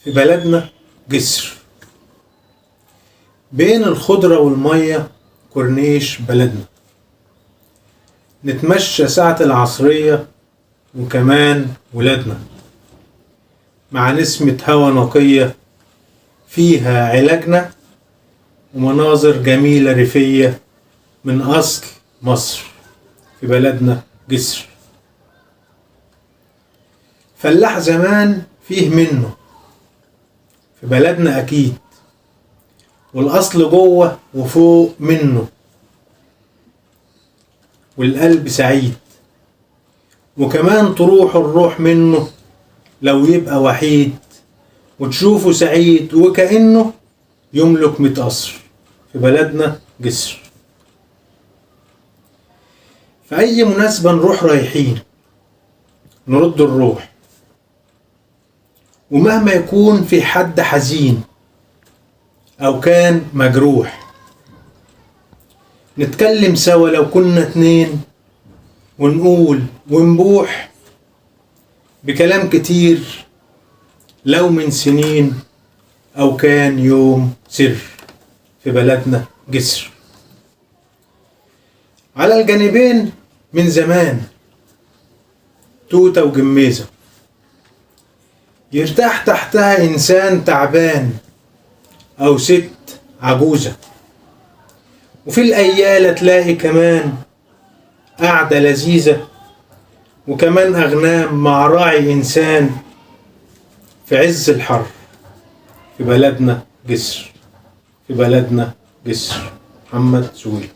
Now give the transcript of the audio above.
في بلدنا جسر بين الخضرة والمية، كورنيش بلدنا. نتمشى ساعة العصرية وكمان ولادنا مع نسمة هوا نقية فيها علاجنا، ومناظر جميلة ريفية من أصل مصر في بلدنا جسر. فلاح زمان فيه منه في بلدنا أكيد، والأصل جوه وفوق منه، والقلب سعيد، وكمان تروح الروح منه لو يبقى وحيد، وتشوفه سعيد وكأنه يملك 100 قصر في بلدنا جسر. في أي مناسبة نروح رايحين نرد الروح، ومهما يكون في حد حزين أو كان مجروح، نتكلم سوا لو كنا 2 ونقول ونبوح بكلام كتير، لو من سنين أو كان يوم سر في بلدنا جسر. على الجانبين من زمان توتة وجميزة، يرتاح تحتها إنسان تعبان أو ست عجوزة، وفي الأيالة تلاقي كمان قعدة لذيذة، وكمان أغنام مع راعي إنسان في عز الحر في بلدنا جسر. في بلدنا جسر. محمد سويل.